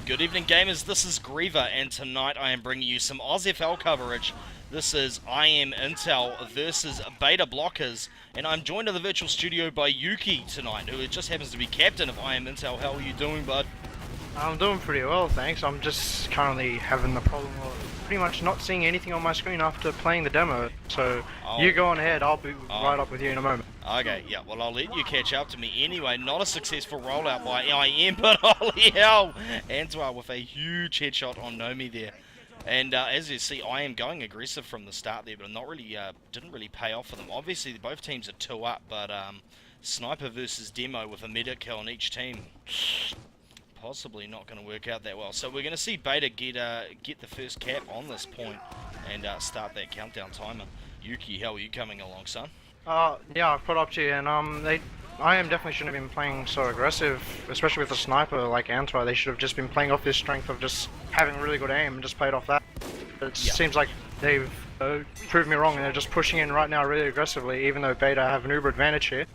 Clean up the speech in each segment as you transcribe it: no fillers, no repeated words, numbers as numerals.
Good evening, gamers. This is Griever, and tonight I am bringing you some OzFL coverage. This is IM Intel versus Beta Blockers, and I'm joined in the virtual studio by Yuki tonight, who just happens to be captain of IM Intel. How are you doing, bud? I'm doing pretty well, thanks. I'm just currently having the problem of pretty much not seeing anything on my screen after playing the demo. So you go on ahead, I'll be right up with you in a moment. Okay, yeah, well, I'll let you catch up to me anyway. Not a successful rollout by IM, but holy hell! Antoine with a huge headshot on Nomi there. And as you see, I am going aggressive from the start there, but not really, didn't really pay off for them. Obviously, both teams are 2 up, but Sniper versus Demo with a medic kill on each team. Possibly not going to work out that well. So we're going to see Beta get the first cap on this point and start that countdown timer. Yuki, how are you coming along, son? Yeah, I've caught up to you, and I am definitely shouldn't have been playing so aggressive, especially with a sniper like Antwa. They should have just been playing off their strength of just having really good aim and just played off that. It seems like they've proved me wrong, and they're just pushing in right now really aggressively, even though Beta have an uber advantage here.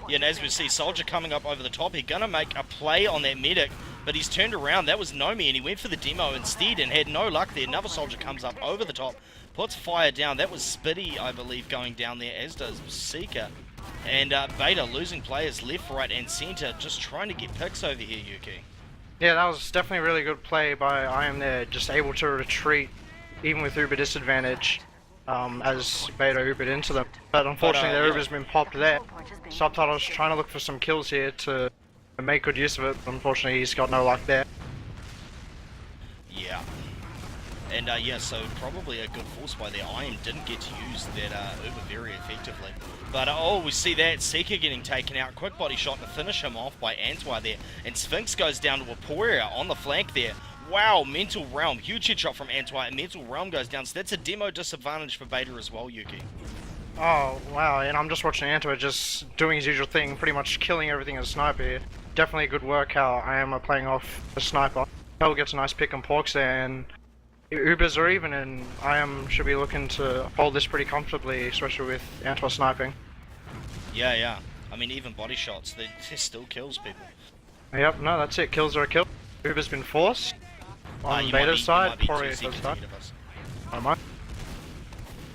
Yeah, and as we see, Soldier coming up over the top, he's going to make a play on that medic, but he's turned around. That was Nomi, and he went for the demo instead and had no luck there. Another Soldier comes up over the top, puts fire down. That was Spitty, I believe, going down there, as does Seeker. And Beta losing players left, right, and center, just trying to get picks over here, Yuki. Yeah, that was definitely a really good play by IM there, just able to retreat, even with uber disadvantage. As Beta Ubered into them. But unfortunately their Uber's been popped there. Subtitle's trying to look for some kills here to make good use of it, but unfortunately he's got no luck there. Yeah. And yeah, so probably a good force by there. IM didn't get to use that Uber very effectively. But oh, we see that Seeker getting taken out. Quick body shot to finish him off by Antwa there. And Sphinx goes down to Aporia on the flank there. Wow, Mental Realm, huge headshot from Antwa, and Mental Realm goes down, so that's a demo disadvantage for Beta as well, Yuki. Oh, wow, and I'm just watching Antwa just doing his usual thing, pretty much killing everything as a sniper here. Definitely good work how I am playing off the sniper. Hell gets a nice pick and porks there, and Ubers are even, and I am should be looking to hold this pretty comfortably, especially with Antwa sniping. Yeah. I mean, even body shots, they still kills people. Yep, no, that's it. Kills are a kill. Uber's been forced. On Beta's side, Poria does that. Am I?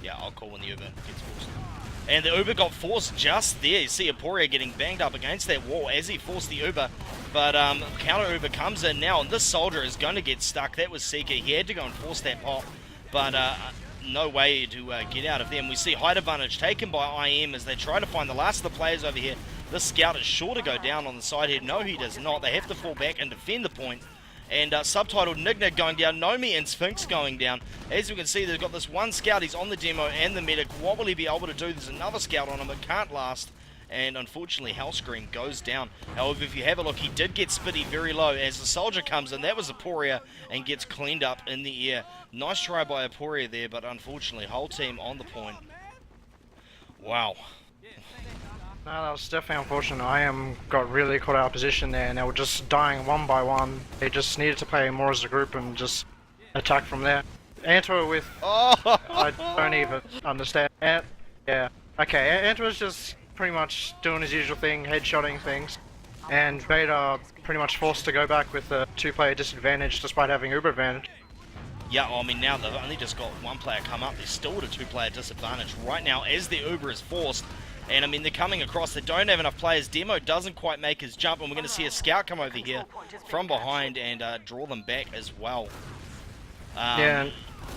Yeah, I'll call when the Uber gets forced. And the Uber got forced just there. You see Aporia getting banged up against that wall as he forced the Uber. But counter Uber comes in now, and this Soldier is going to get stuck. That was Seeker. He had to go and force that pop. But no way to get out of them. We see height advantage taken by IM as they try to find the last of the players over here. This scout is sure to go down on the side here. No, he does not. They have to fall back and defend the point. And subtitled Nigna going down, Nomi and Sphinx going down. As you can see, they've got this one scout, he's on the demo and the medic. What will he be able to do? There's another scout on him, it can't last. And unfortunately, Hellscream goes down. However, if you have a look, he did get Spitty very low as the Soldier comes in. That was Aporia and gets cleaned up in the air. Nice try by Aporia there, but unfortunately, whole team on the point. Wow. No, that was definitely unfortunate. IM got really caught out of position there, and they were just dying one by one. They just needed to play more as a group and just attack from there. Antwa with... I don't even understand. Yeah. Okay, Antwa's just pretty much doing his usual thing, headshotting things. And Beta pretty much forced to go back with a 2-player disadvantage despite having Uber advantage. Yeah, I mean, now they've only just got one player come up. They're still at a 2-player disadvantage right now as the Uber is forced. And I mean, they're coming across, they don't have enough players. Demo doesn't quite make his jump, and we're going to see a scout come over here from behind and draw them back as well. Yeah.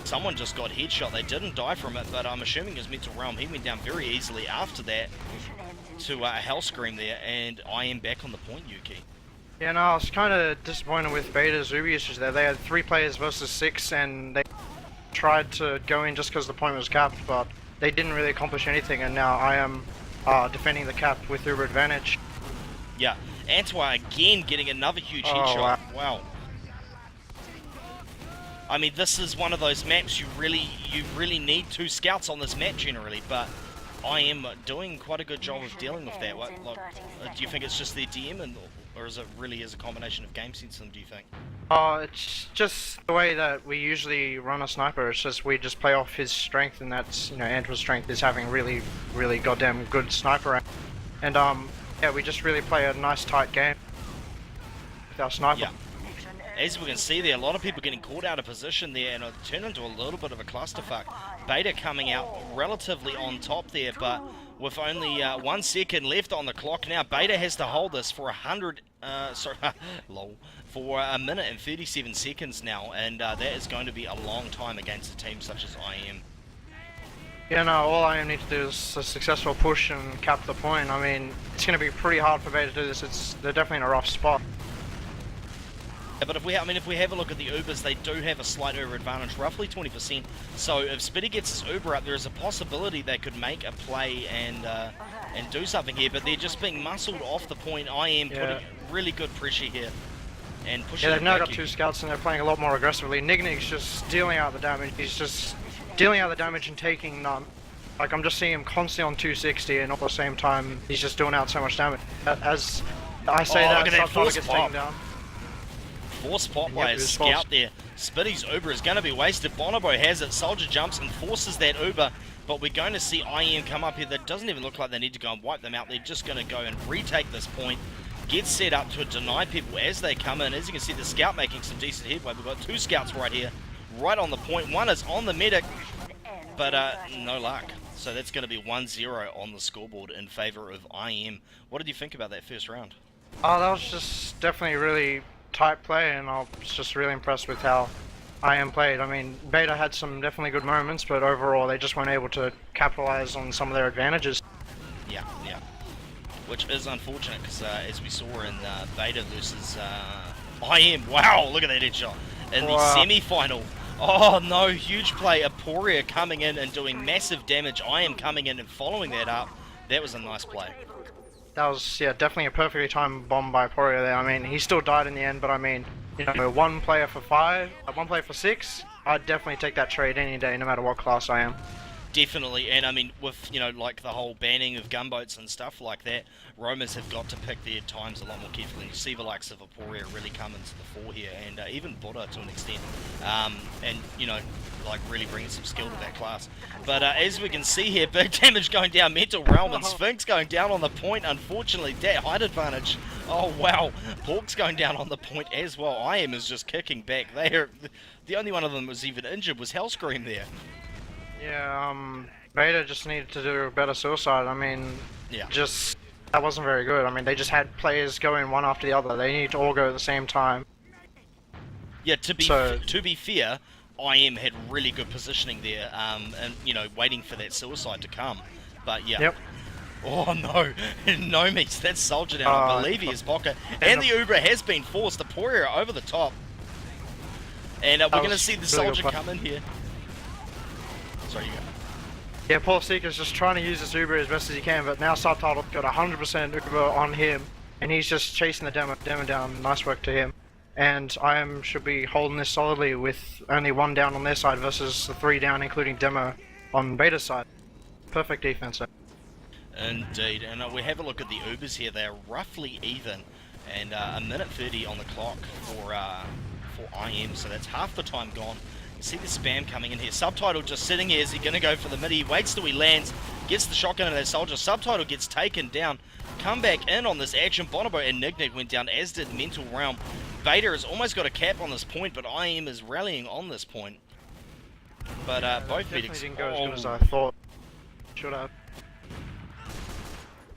Someone just got headshot. They didn't die from it, but I'm assuming his Mental Realm. He went down very easily after that to Hellscream there, and I am back on the point, Yuki. Yeah, no, I was kind of disappointed with Beta's Uber usage there. They had 3 players versus 6, and they tried to go in just because the point was capped, but they didn't really accomplish anything, and now I am defending the cap with Uber advantage. Yeah, Antwa again getting another huge headshot. Wow. I mean, this is one of those maps you really need 2 scouts on this map generally, but I am doing quite a good job of dealing with that. Do you think it's just their DM, or is it really a combination of game sense, do you think? It's just the way that we usually run a sniper. It's just we just play off his strength, and that's, Antwa's strength is having really goddamn good sniper. And yeah, we just really play a nice tight game. with our sniper. Yeah. As we can see there, a lot of people getting caught out of position there, and it turned into a little bit of a clusterfuck. Beta coming out relatively on top there, but with only 1 second left on the clock now, Beta has to hold this for for a minute and 37 seconds now, and that is going to be a long time against a team such as IM. Yeah, no, all I need to do is a successful push and cap the point. I mean, it's going to be pretty hard for Beta to do this. They're definitely in a rough spot. Yeah, but if we have a look at the Ubers, they do have a slight Uber advantage, roughly 20%. So if Spitty gets his Uber up, there is a possibility they could make a play and do something here. But they're just being muscled off the point. IM putting really good pressure here and pushing. Yeah, they've now got 2 scouts and they're playing a lot more aggressively. Nignig's just dealing out the damage. He's just dealing out the damage and taking none. Like, I'm just seeing him constantly on 260, and at the same time, he's just doing out so much damage. As I say that, Subtitle gets taken down. Force pop by a scout there. Spitty's Uber is going to be wasted. Bonobo has it. Soldier jumps and forces that Uber, but we're going to see IM come up here. That doesn't even look like they need to go and wipe them out. They're just going to go and retake this point. Get set up to deny people as they come in. As you can see, the scout making some decent headway. We've got 2 scouts right here, right on the point. One is on the medic, but no luck. So that's going to be 1-0 on the scoreboard in favor of IM. What did you think about that first round? Oh, that was just definitely really tight play, and I was just really impressed with how IM played. I mean, Beta had some definitely good moments, but overall they just weren't able to capitalize on some of their advantages. Yeah. Which is unfortunate, because as we saw in Beta versus IM, wow, look at that headshot in the semi-final. Oh no, huge play. Aporia coming in and doing massive damage. IM coming in and following that up. That was a nice play. That was, yeah, definitely a perfectly timed bomb by Aporia there. I mean, he still died in the end, but I mean, you know, 1 player for 5, 1 player for 6, I'd definitely take that trade any day, no matter what class I am. Definitely, and I mean, with, you know, like the whole banning of gunboats and stuff like that, Roamers have got to pick their times a lot more carefully. You see the likes of Aporia really come into the fore here, and even Buddha to an extent, and, you know, like really bringing some skill to that class. But as we can see here, big damage going down, Mental Realm and Sphinx going down on the point, unfortunately, that height advantage. Oh wow, Hawk's going down on the point as well. IM is just kicking back. They are, the only one of them was even injured was Hellscream there. Yeah, Beta just needed to do a better suicide. I mean, just, that wasn't very good. I mean, they just had players going one after the other. They need to all go at the same time. Yeah, to be fair, IM had really good positioning there, and, you know, waiting for that suicide to come. But yeah. Yep. Oh no, no meets that soldier down. I believe he is pocket. And the Uber has been forced. Aporia over the top. And we're going to see the soldier come in here. Sorry, you go. Yeah, Paul Seeker's just trying to use this Uber as best as he can, but now Subtitle got 100% Uber on him, and he's just chasing the demo down. Nice work to him. And IM should be holding this solidly with only 1 down on their side versus the 3 down, including Demo on Beta's side. Perfect defense there. Indeed, and we have a look at the Ubers here. They're roughly even, and a minute 30 on the clock for IM, so that's half the time gone. You see the spam coming in here. Subtitle just sitting here. Is he going to go for the mid? He waits till he lands, gets the shotgun into that soldier. Subtitle gets taken down. Come back in on this action. Bonobo and Nignig went down, as did Mental Realm. Beta has almost got a cap on this point, but IM is rallying on this point. But both medics didn't go as good as I thought. Should have.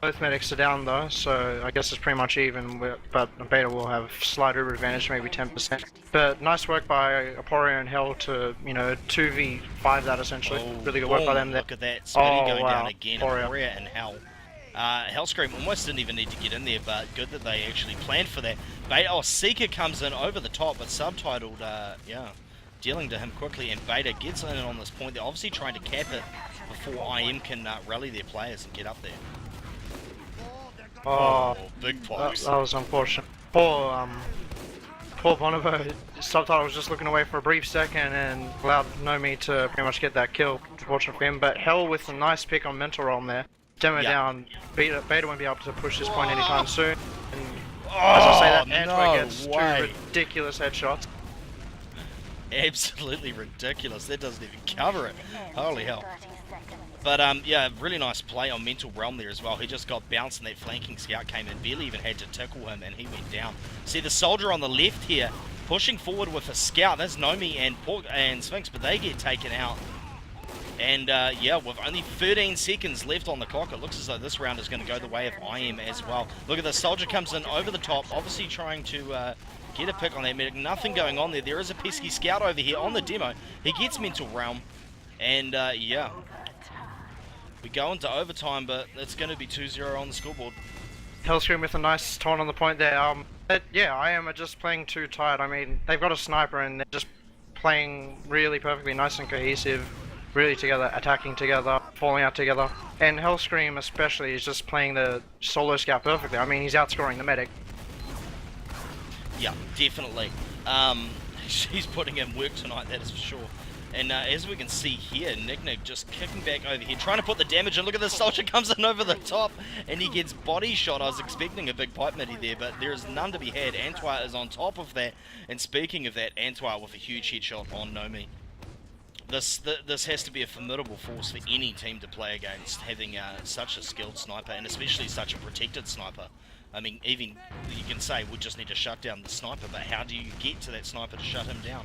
Both medics are down though, so I guess it's pretty much even, but Beta will have slight Uber advantage, maybe 10%. But nice work by Aporia and Hell to, you know, 2v5 that essentially. Really good work by them there. Look at that, Spitty going down again, Aporia. and Hell. Hellscream almost didn't even need to get in there, but good that they actually planned for that. Beta, Seeker comes in over the top, but Subtitled, dealing to him quickly, and Beta gets in on this point. They're obviously trying to cap it before IM can rally their players and get up there. Oh, big pokes. That was unfortunate. Poor Bonobo. Subtitle was just looking away for a brief second and allowed Nomi to pretty much get that kill. Unfortunate for him, but Hell with a nice pick on Mental Realm there. Demo down. Beta won't be able to push this point anytime soon. And as I say that, Antwerp gets 2 ridiculous headshots. Absolutely ridiculous. That doesn't even cover it. Holy hell. But yeah, really nice play on Mental Realm there as well. He just got bounced and that flanking scout came in, barely even had to tickle him, and he went down. See the soldier on the left here, pushing forward with a scout. That's Nomi and Sphinx, but they get taken out. And yeah, with only 13 seconds left on the clock, it looks as though this round is going to go the way of IM as well. Look at this, soldier comes in over the top, obviously trying to get a pick on that medic. Nothing going on there. There is a pesky scout over here on the demo. He gets Mental Realm, and yeah. We go into overtime, but it's going to be 2-0 on the scoreboard. Hellscream with a nice taunt on the point there. Yeah, IM are just playing too tight. I mean, they've got a sniper and they're just playing really perfectly nice and cohesive, really together, attacking together, falling out together. And Hellscream especially is just playing the solo scout perfectly. I mean, he's outscoring the medic. Yeah, definitely. She's putting in work tonight, that is for sure. And as we can see here, Nick just kicking back over here, trying to put the damage in. Look at this, soldier comes in over the top, and he gets body shot. I was expecting a big pipe midi there, but there is none to be had. Antoine is on top of that, and speaking of that, Antoine with a huge headshot on Nomi. This has to be a formidable force for any team to play against, having such a skilled sniper, and especially such a protected sniper. I mean, even you can say we just need to shut down the sniper, but how do you get to that sniper to shut him down?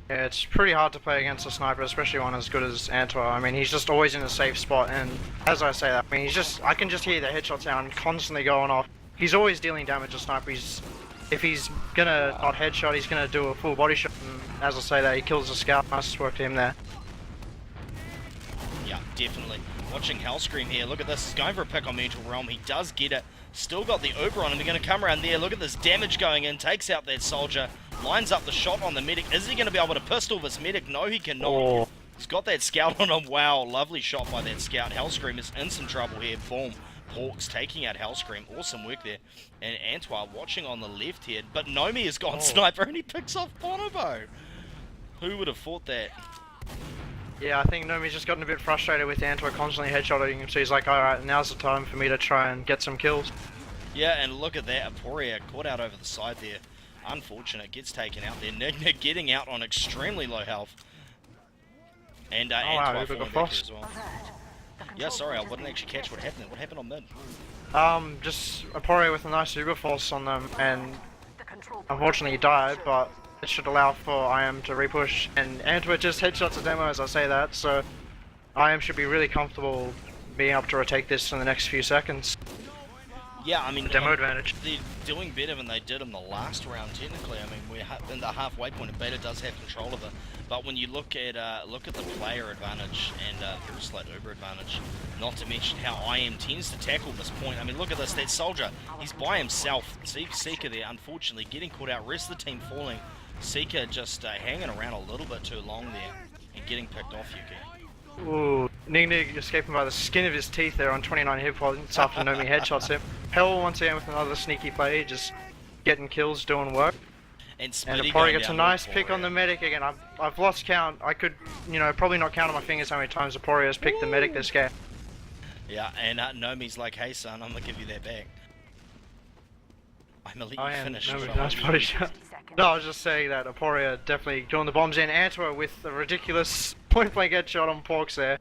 Yeah, it's pretty hard to play against a sniper, especially one as good as Antoine. I mean, he's just always in a safe spot, and as I say that, I mean, I can just hear the headshot sound constantly going off. He's always dealing damage to sniper. If he's gonna not headshot, he's gonna do a full body shot, and as I say that, he kills the scout. Nice work to him there. Yeah, definitely. Watching Hellscream here, look at this, he's going for a pick on Mental Realm, he does get it, still got the Uber on him, they're going to come around there, look at this damage going in, takes out that soldier, lines up the shot on the medic. Is he going to be able to pistol this medic? No, he cannot. Oh. He's got that scout on him. Wow, lovely shot by that scout. Hellscream is in some trouble here. Boom. Hawks taking out Hellscream. Awesome work there. And Antoine watching on the left here. But Nomi has gone sniper and he picks off Bonobo. Who would have thought that? Yeah, I think Nomi's just gotten a bit frustrated with Antoine constantly headshotting him, so he's like, alright, now's the time for me to try and get some kills. Yeah, and look at that. Aporia caught out over the side there. Unfortunate, gets taken out there. Nick getting out on extremely low health. And Antoine falling back here as well. Yeah, sorry, I wouldn't actually catch what happened. What happened on mid? Just Aporia with a nice Uber Force on them, and unfortunately he died, but it should allow for IM to repush. And Antoine just headshots a demo as I say that, so IM should be really comfortable being able to retake this in the next few seconds. Yeah, I mean, demo advantage. They're doing better than they did in the last round. Technically, I mean, we're in the halfway point, and Beta does have control of it. But when you look at the player advantage and very slight Uber advantage, not to mention how IM tends to tackle this point. I mean, look at this. That soldier, he's by himself. See Seeker there, unfortunately, getting caught out. Rest of the team falling. Seeker just hanging around a little bit too long there and getting picked off. Yuki. Ooh, Nig escaping by the skin of his teeth there on 29 hit points after Nomi headshots him. Hell once again with another sneaky play, just getting kills, doing work. And Aporia gets a nice pick on the medic again. I've lost count. I could, probably not count on my fingers how many times Aporia has picked the medic this game. Yeah, and Nomi's like, hey son, I'm gonna give you that back. I'm gonna let you finish. Nice body shot. No, I was just saying that Aporia definitely doing the bombs in. Antoine with a ridiculous point-blank headshot on Porks there.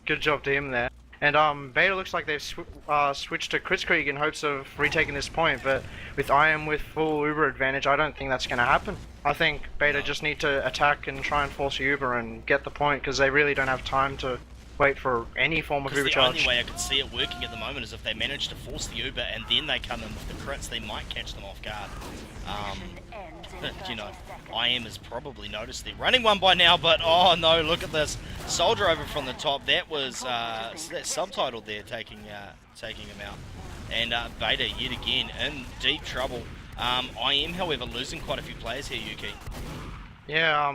Good job to him there. And Beta looks like they've switched to Kritzkrieg in hopes of retaking this point, but with IM with full Uber advantage, I don't think that's going to happen. I think Beta just need to attack and try and force a Uber and get the point, because they really don't have time to wait for any form of Uber charge. The only way I could see it working at the moment is if they manage to force the Uber and then they come in with the crits, they might catch them off guard. IM has probably noticed they're running one by now, but oh no, look at this. Soldier over from the top, that was that subtitle there taking him out. And Beta yet again in deep trouble. IM, however, losing quite a few players here, Yuki. Yeah,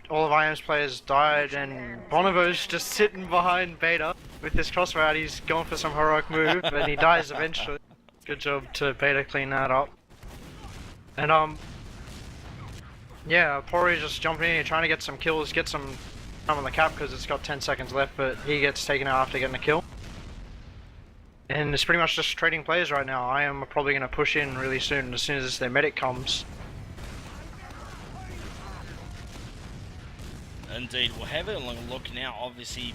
all of IM's players died, and Bonovo's just sitting behind Beta with this crossfire out. He's going for some heroic move, and he dies eventually. Good job to Beta clean that up. And yeah, Aporia just jumping in here trying to get some kills, get some time on the cap because it's got 10 seconds left, but he gets taken out after getting a kill. And it's pretty much just trading players right now. I am probably going to push in really soon as their medic comes. Indeed. We'll have a look now. Obviously,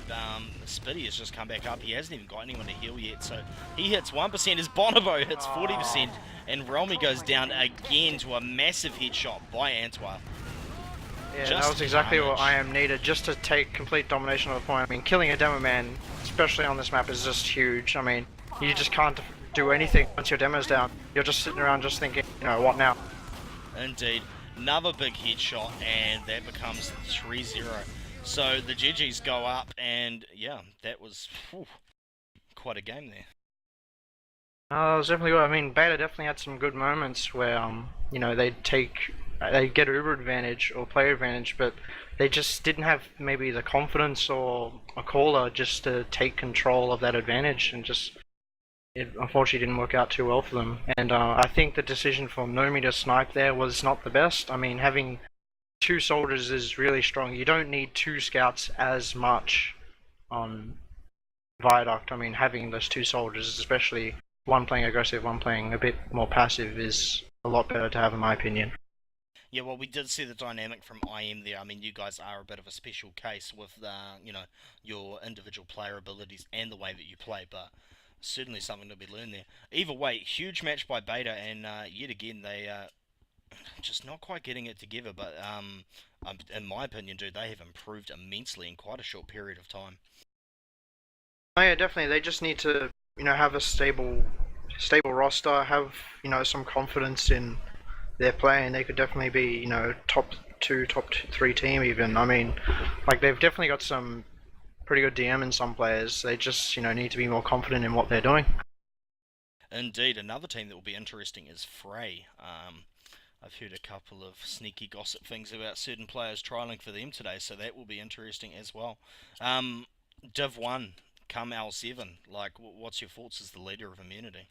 Spitty has just come back up. He hasn't even got anyone to heal yet, so he hits 1% as Bonobo hits 40%, and Romy goes down again to a massive headshot by Antwa. Yeah, that was exactly what I am needed, just to take complete domination of the point. I mean, killing a demo man, especially on this map, is just huge. I mean, you just can't do anything once your demo's down. You're just sitting around just thinking, you know, what now? Indeed. Another big headshot, and that becomes 3-0. So the GGs go up, and yeah, that was quite a game there. It was definitely good. I mean, Beta definitely had some good moments where, you know, they get Uber advantage or player advantage, but they just didn't have maybe the confidence or a caller just to take control of that advantage, and just it unfortunately didn't work out too well for them. And I think the decision for Nomi to snipe there was not the best. I mean, having 2 soldiers is really strong. You don't need 2 scouts as much on Viaduct. I mean, having those 2 soldiers, especially one playing aggressive, one playing a bit more passive, is a lot better to have, in my opinion. Yeah, well, we did see the dynamic from IM there. I mean, you guys are a bit of a special case with, you know, your individual player abilities and the way that you play, but certainly something to be learned there. Either way, huge match by Beta, and yet again, they just not quite getting it together, but in my opinion, dude, they have improved immensely in quite a short period of time. Oh yeah, definitely. They just need to, you know, have a stable roster, have, you know, some confidence in their play, and they could definitely be, you know, top 3 team even. I mean, like, they've definitely got some pretty good DM in some players. They just, you know, need to be more confident in what they're doing. Indeed, another team that will be interesting is Frey. I've heard a couple of sneaky gossip things about certain players trialing for them today, so that will be interesting as well. Div 1, come L7, like, what's your thoughts as the leader of Immunity?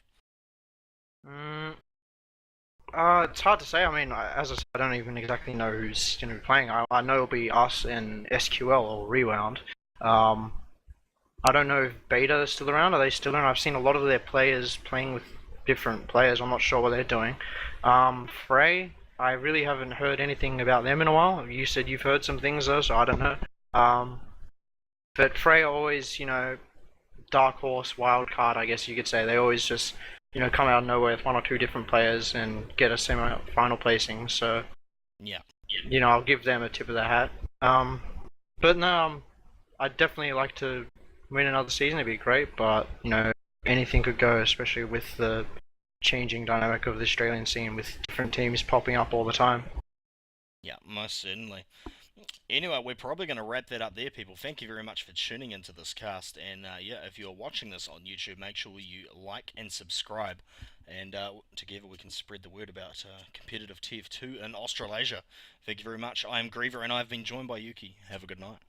It's hard to say. I mean, as I said, I don't even exactly know who's going to be playing. I know it'll be us and SQL or Rewound. I don't know if Beta is still around. Are they still around? I've seen a lot of their players playing with different players. I'm not sure what they're doing. Frey, I really haven't heard anything about them in a while. You said you've heard some things though, so I don't know. But Frey always, you know, dark horse, wild card, I guess you could say. They always just, you know, come out of nowhere with 1 or 2 different players and get a semi-final placing. So, Yeah. you know, I'll give them a tip of the hat. But no, I'd definitely like to win another season. It'd be great, but, you know, anything could go, especially with the changing dynamic of the Australian scene with different teams popping up all the time. Yeah, most certainly. Anyway, we're probably going to wrap that up there, people. Thank you very much for tuning into this cast. And yeah, if you're watching this on YouTube, make sure you like and subscribe. And together we can spread the word about competitive TF2 in Australasia. Thank you very much. I am Griever, and I've been joined by Yuki. Have a good night.